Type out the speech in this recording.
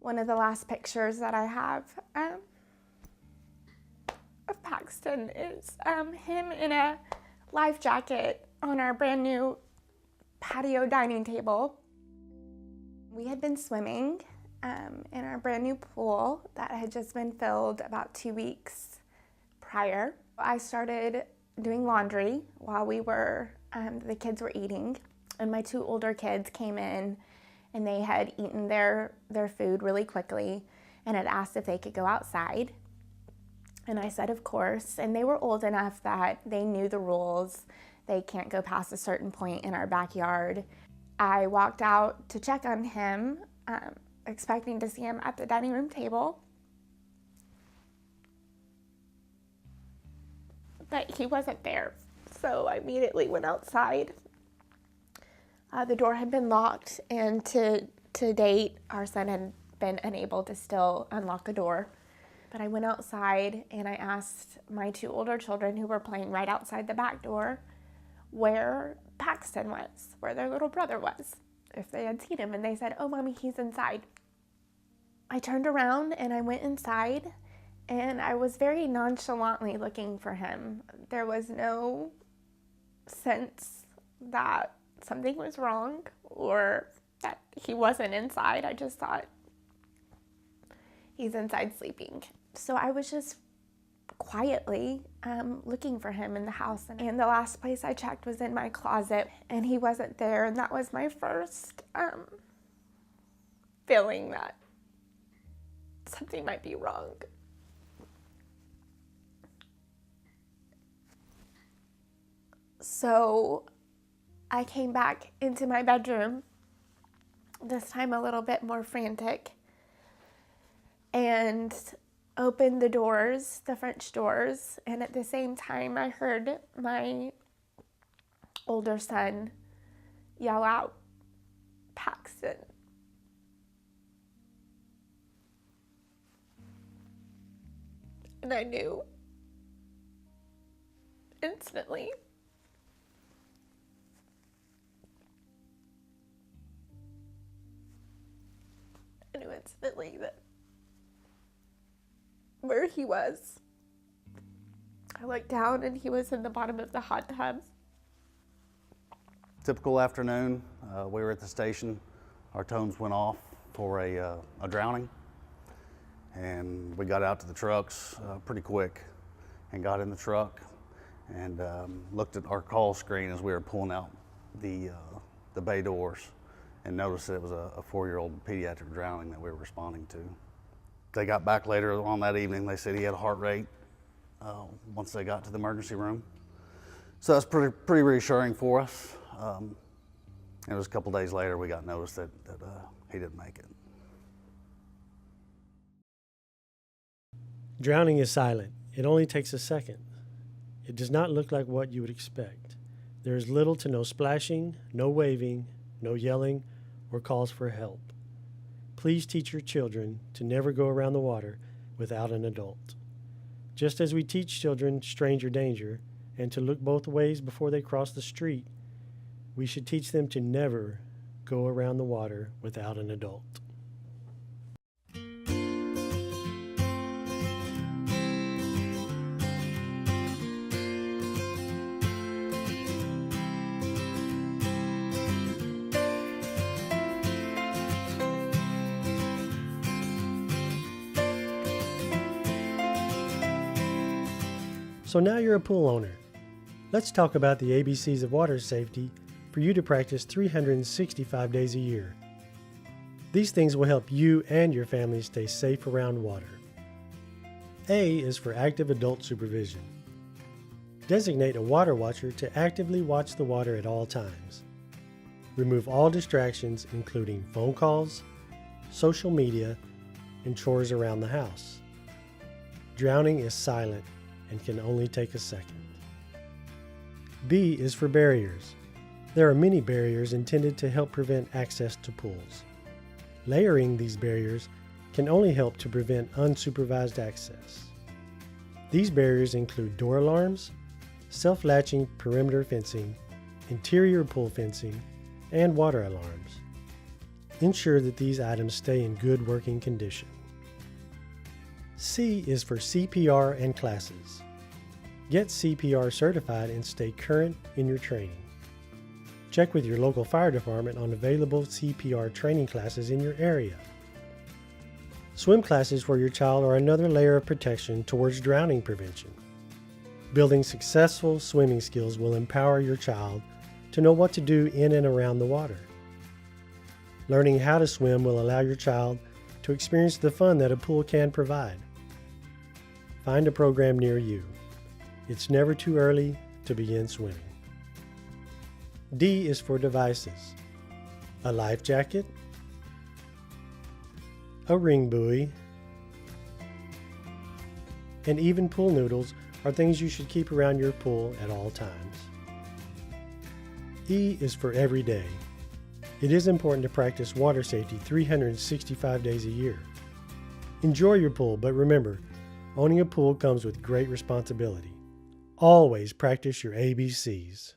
One of the last pictures that I have of Paxton is him in a life jacket on our brand new patio dining table. We had been swimming in our brand new pool that had just been filled about 2 weeks prior. I started doing laundry while the kids were eating, and my 2 older kids came in and they had eaten their food really quickly and had asked if they could go outside. And I said, of course, and they were old enough that they knew the rules. They can't go past a certain point in our backyard. I walked out to check on him, expecting to see him at the dining room table. But he wasn't there, so I immediately went outside. The door had been locked, and to date, our son had been unable to still unlock the door. But I went outside and I asked my 2 older children who were playing right outside the back door where Paxton was, where their little brother was, if they had seen him, and they said, "Oh, Mommy, he's inside." I turned around and I went inside, and I was very nonchalantly looking for him. There was no sense that something was wrong or that he wasn't inside. I just thought, he's inside sleeping. So I was just quietly looking for him in the house. And the last place I checked was in my closet, and he wasn't there. And that was my first feeling that something might be wrong. So I came back into my bedroom, this time a little bit more frantic, and opened the doors, the French doors, and at the same time I heard my older son yell out, "Paxton." And I knew instantly. I knew instantly that where he was. I looked down and he was in the bottom of the hot tub. Typical afternoon, we were at the station. Our tones went off for a drowning, and we got out to the trucks pretty quick and got in the truck and looked at our call screen as we were pulling out the bay doors and noticed that it was a 4-year-old pediatric drowning that we were responding to. They got back later on that evening. They said he had a heart rate once they got to the emergency room. So that's pretty reassuring for us. It was a couple days later we got notice that he didn't make it. Drowning is silent. It only takes a second. It does not look like what you would expect. There is little to no splashing, no waving, no yelling, or calls for help. Please teach your children to never go around the water without an adult. Just as we teach children stranger danger and to look both ways before they cross the street, we should teach them to never go around the water without an adult. So now you're a pool owner. Let's talk about the ABCs of water safety for you to practice 365 days a year. These things will help you and your family stay safe around water. A is for active adult supervision. Designate a water watcher to actively watch the water at all times. Remove all distractions, including phone calls, social media, and chores around the house. Drowning is silent and can only take a second. B is for barriers. There are many barriers intended to help prevent access to pools. Layering these barriers can only help to prevent unsupervised access. These barriers include door alarms, self-latching perimeter fencing, interior pool fencing, and water alarms. ensure that these items stay in good working condition. C is for CPR and classes. Get CPR certified and stay current in your training. Check with your local fire department on available CPR training classes in your area. Swim classes for your child are another layer of protection towards drowning prevention. Building successful swimming skills will empower your child to know what to do in and around the water. Learning how to swim will allow your child to experience the fun that a pool can provide. Find a program near you. It's never too early to begin swimming. D is for devices. A life jacket, a ring buoy, and even pool noodles are things you should keep around your pool at all times. E is for every day. It is important to practice water safety 365 days a year. Enjoy your pool, but remember, owning a pool comes with great responsibility. Always practice your ABCs.